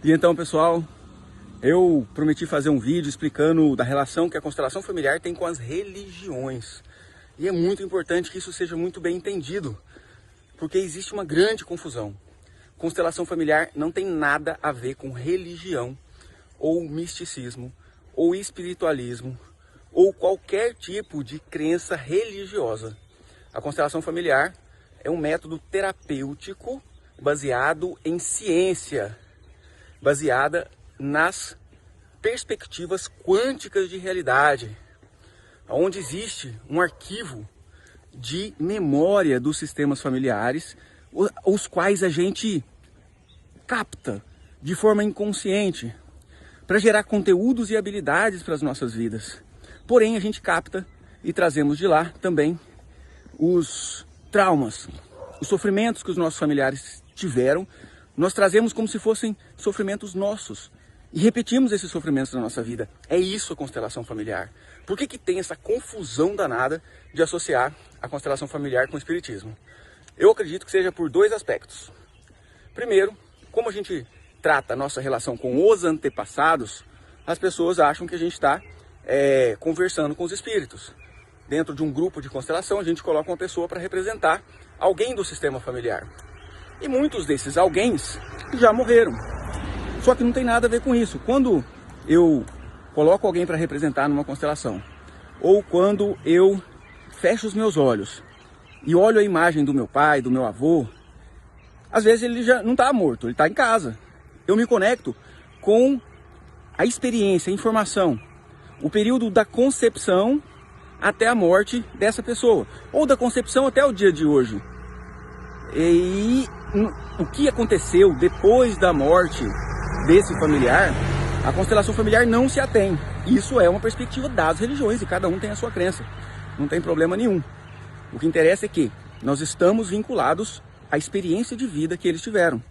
E então, pessoal, eu prometi fazer um vídeo explicando da relação que a constelação familiar tem com as religiões. E é muito importante que isso seja muito bem entendido, porque existe uma grande confusão. Constelação familiar não tem nada a ver com religião, ou misticismo, ou espiritualismo, ou qualquer tipo de crença religiosa. A constelação familiar é um método terapêutico baseado em ciência, baseada nas perspectivas quânticas de realidade, onde existe um arquivo de memória dos sistemas familiares, os quais a gente capta de forma inconsciente para gerar conteúdos e habilidades para as nossas vidas. Porém, a gente capta e trazemos de lá também os traumas, os sofrimentos que os nossos familiares tiveram, nós trazemos como se fossem sofrimentos nossos e repetimos esses sofrimentos na nossa vida. É isso a constelação familiar. Por que tem essa confusão danada de associar a constelação familiar com o espiritismo? Eu acredito que seja por dois aspectos. Primeiro, como a gente trata a nossa relação com os antepassados, as pessoas acham que a gente está conversando com os espíritos. Dentro de um grupo de constelação, a gente coloca uma pessoa para representar alguém do sistema familiar. E muitos desses alguéms já morreram. Só que não tem nada a ver com isso. Quando eu coloco alguém para representar numa constelação, ou quando eu fecho os meus olhos e olho a imagem do meu pai, do meu avô, às vezes ele já não está morto, ele está em casa. Eu me conecto com a experiência, a informação, o período da concepção até a morte dessa pessoa, ou da concepção até o dia de hoje. E o que aconteceu depois da morte desse familiar, a constelação familiar não se atém. Isso é uma perspectiva das religiões e cada um tem a sua crença. Não tem problema nenhum. O que interessa é que nós estamos vinculados à experiência de vida que eles tiveram.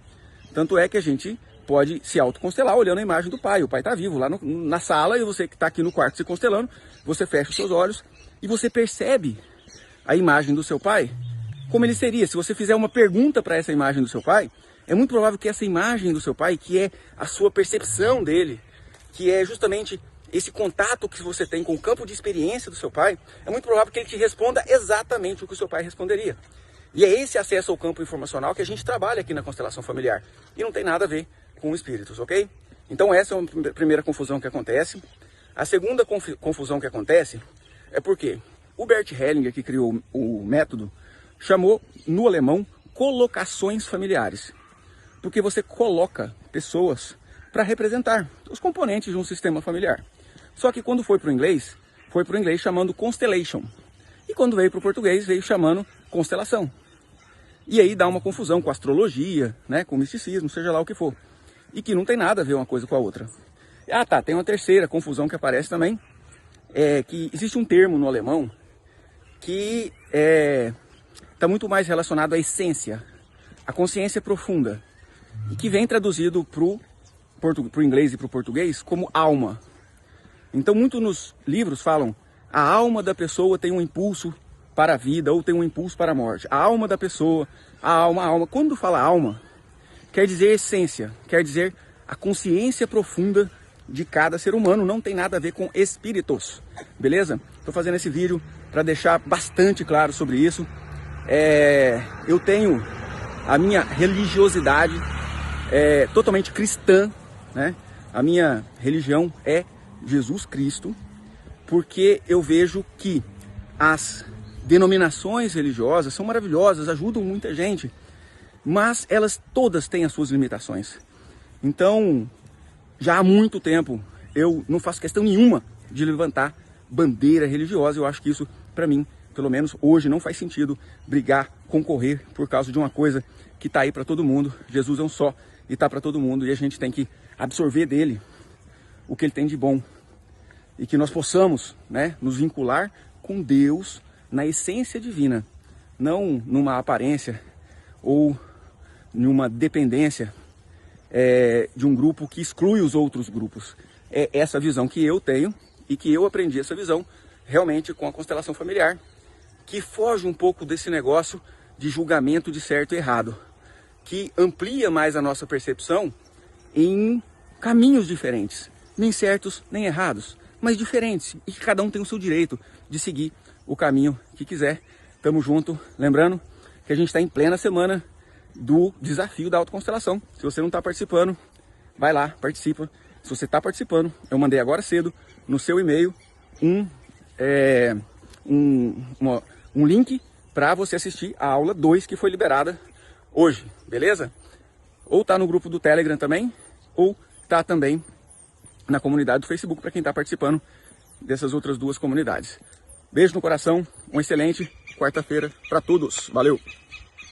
Tanto é que a gente pode se autoconstelar olhando a imagem do pai. O pai está vivo lá na sala e você que está aqui no quarto se constelando, você fecha os seus olhos e você percebe a imagem do seu pai como ele seria. Se você fizer uma pergunta para essa imagem do seu pai, é muito provável que essa imagem do seu pai, que é a sua percepção dele, que é justamente esse contato que você tem com o campo de experiência do seu pai, é muito provável que ele te responda exatamente o que o seu pai responderia. E é esse acesso ao campo informacional que a gente trabalha aqui na constelação familiar. E não tem nada a ver com espíritos, ok? Então essa é a primeira confusão que acontece. A segunda confusão que acontece é porque o Bert Hellinger, que criou o método, chamou no alemão colocações familiares. Porque você coloca pessoas para representar os componentes de um sistema familiar. Só que quando foi para o inglês chamando constellation. E quando veio para o português, veio chamando constelação. E aí dá uma confusão com astrologia, né, com misticismo, seja lá o que for. E que não tem nada a ver uma coisa com a outra. Ah tá, tem uma terceira confusão que aparece também. É que existe um termo no alemão que está muito mais relacionado à essência, à consciência profunda. E que vem traduzido para o inglês e para o português como alma. Então, muito nos livros falam, a alma da pessoa tem um impulso para a vida ou tem um impulso para a morte. A alma da pessoa, a alma. Quando fala alma, quer dizer essência, quer dizer a consciência profunda de cada ser humano. Não tem nada a ver com espíritos, beleza? Estou fazendo esse vídeo para deixar bastante claro sobre isso. Eu tenho a minha religiosidade totalmente cristã, né? A minha religião é Jesus Cristo, porque eu vejo que as denominações religiosas são maravilhosas, ajudam muita gente, mas elas todas têm as suas limitações. Então, já há muito tempo, eu não faço questão nenhuma de levantar bandeira religiosa. Eu acho que isso, para mim, pelo menos hoje, não faz sentido brigar, concorrer por causa de uma coisa que está aí para todo mundo. Jesus é um só e está para todo mundo, e a gente tem que absorver dele o que ele tem de bom. E que nós possamos, né, nos vincular com Deus na essência divina, não numa aparência ou numa dependência de um grupo que exclui os outros grupos. É essa visão que eu tenho e que eu aprendi essa visão realmente com a constelação familiar, que foge um pouco desse negócio de julgamento de certo e errado, que amplia mais a nossa percepção em caminhos diferentes, nem certos nem errados, mas diferentes, e que cada um tem o seu direito de seguir o caminho que quiser. Tamo junto, lembrando que a gente está em plena semana do desafio da autoconstelação. Se você não está participando, vai lá, participa. Se você está participando, eu mandei agora cedo no seu e-mail um link para você assistir a aula 2 que foi liberada hoje, beleza? Ou tá no grupo do Telegram também, ou tá também na comunidade do Facebook para quem está participando dessas outras duas comunidades. Beijo no coração, uma excelente quarta-feira para todos. Valeu!